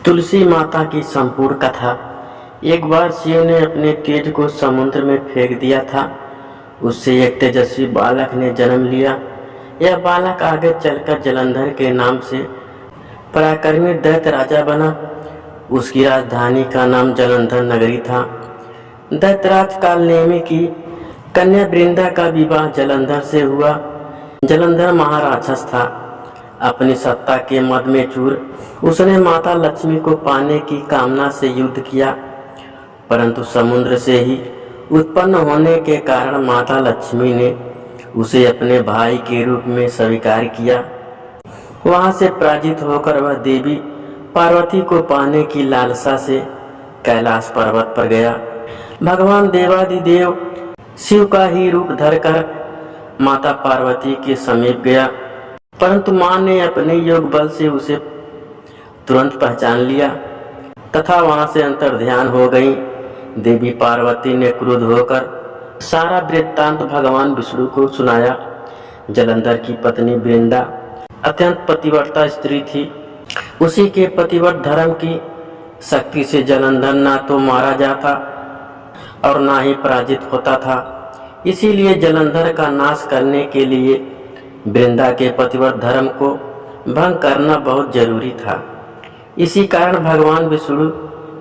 तुलसी माता की संपूर्ण कथा। एक बार शिव ने अपने तेज को समुद्र में फेंक दिया था। उससे एक तेजस्वी बालक ने जन्म लिया। यह बालक आगे चलकर जलंधर के नाम से पराक्रमी दैत्य राजा बना। उसकी राजधानी का नाम जलंधर नगरी था। दैत्यराज कालनेमी की कन्या वृंदा का विवाह जलंधर से हुआ। जलंधर महाराक्षस था। अपनी सत्ता के मद में चूर उसने माता लक्ष्मी को पाने की कामना से युद्ध किया, परंतु समुद्र से ही उत्पन्न होने के कारण माता लक्ष्मी ने उसे अपने भाई के रूप में स्वीकार किया। वहां से पराजित होकर वह देवी पार्वती को पाने की लालसा से कैलाश पर्वत पर गया। भगवान देवादिदेव शिव का ही रूप धरकर माता पार्वती के समीप गया, परंतु मां ने अपने योग बल से उसे तुरंत पहचान लिया तथा वहां से अंतर्ध्यान हो गई। देवी पार्वती ने क्रुद्ध होकर सारा वृत्तांत भगवान विष्णु को सुनाया। जलंधर की पत्नी वृंदा अत्यंत पतिव्रता स्त्री थी। उसी के पतिव्रत धर्म की शक्ति से जलंधर ना तो मारा जाता और ना ही पराजित होता था। इसीलिए जलंधर का नाश करने के लिए वृंदा के पतिव्रत धर्म को भंग करना बहुत जरूरी था। इसी कारण भगवान विष्णु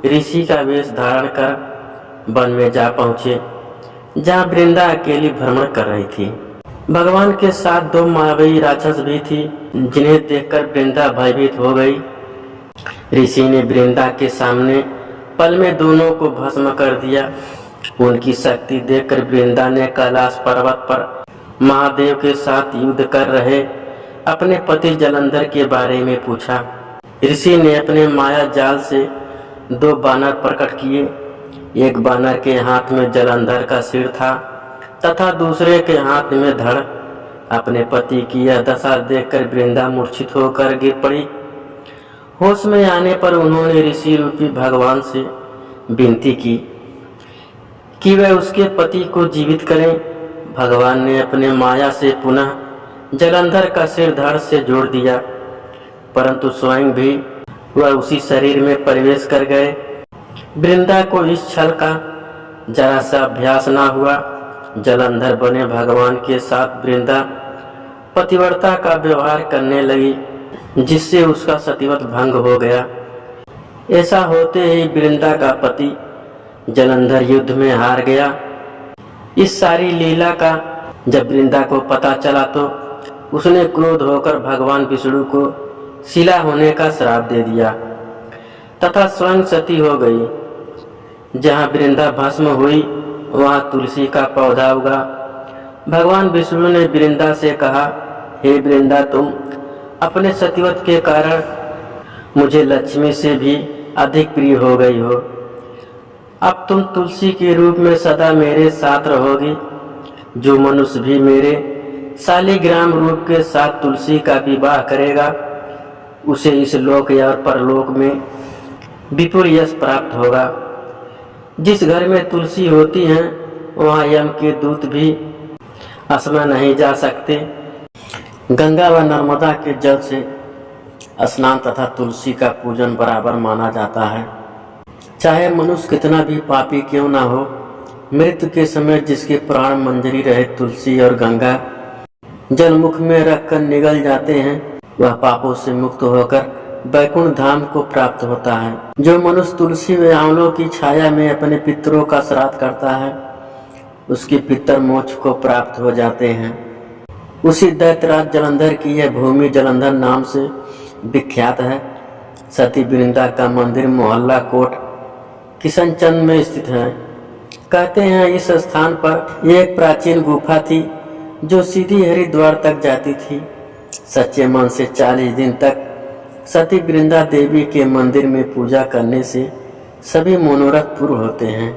ऋषि का वेश धारण कर वन में जा पहुंचे, जहां वृंदा अकेली भ्रमण कर रही थी। भगवान के साथ दो मायावी राक्षस भी थी, जिन्हें देखकर वृंदा भयभीत हो गई। ऋषि ने वृंदा के सामने पल में दोनों को भस्म कर दिया। उनकी शक्ति देखकर वृंदा ने कैलाश पर्वत पर महादेव के साथ युद्ध कर रहे अपने पति जलंधर के बारे में पूछा। ऋषि ने अपने माया जाल से दो बानर प्रकट किए। एक बानर के हाथ में जलंधर का सिर था तथा दूसरे के हाथ में धड़। अपने पति की यह दशा देखकर वृंदा मूर्छित होकर गिर पड़ी। होश में आने पर उन्होंने ऋषि रूपी भगवान से विनती की कि वह उसके पति को जीवित करें। भगवान ने अपने माया से पुनः जलंधर का सिर धड़ से जोड़ दिया, परंतु स्वयं भी वह उसी शरीर में प्रवेश कर गए। वृंदा को इस छल का जरा सा अभ्यास ना हुआ। जलंधर बने भगवान के साथ वृंदा पतिव्रता का व्यवहार करने लगी, जिससे उसका सतीव्रत भंग हो गया। ऐसा होते ही वृंदा का पति जलंधर युद्ध में हार गया। इस सारी लीला का जब वृंदा को पता चला तो उसने क्रोध होकर भगवान विष्णु को शिला होने का श्राप दे दिया तथा स्वयं सती हो गई। जहाँ वृंदा भस्म हुई वहाँ तुलसी का पौधा उगा। भगवान विष्णु ने वृंदा से कहा, हे वृंदा, तुम अपने सतीव्रत के कारण मुझे लक्ष्मी से भी अधिक प्रिय हो गई हो। अब तुम तुलसी के रूप में सदा मेरे साथ रहोगी। जो मनुष्य भी मेरे शालिग्राम रूप के साथ तुलसी का विवाह करेगा, उसे इस लोक या परलोक में विपुल यश प्राप्त होगा। जिस घर में तुलसी होती है वहाँ यम के दूत भी असमय नहीं जा सकते। गंगा व नर्मदा के जल से स्नान तथा तुलसी का पूजन बराबर माना जाता है। चाहे मनुष्य कितना भी पापी क्यों ना हो, मृत्यु के समय जिसके प्राण मंजरी रहे तुलसी और गंगा जल मुख में रखकर निगल जाते हैं, वह पापों से मुक्त होकर वैकुंठ धाम को प्राप्त होता है। जो मनुष्य तुलसी व आंवलों की छाया में अपने पितरों का श्राद्ध करता है, उसके पितर मोक्ष को प्राप्त हो जाते हैं। उसी दैत्यराज जलंधर की यह भूमि जलंधर नाम से विख्यात है। सती वृंदा का मंदिर मोहल्ला कोट किशनचंद में स्थित है। कहते हैं इस स्थान पर एक प्राचीन गुफा थी जो सीधी हरिद्वार तक जाती थी। सच्चे मन से 40 दिन तक सती वृंदा देवी के मंदिर में पूजा करने से सभी मनोरथ पूर्ण होते हैं।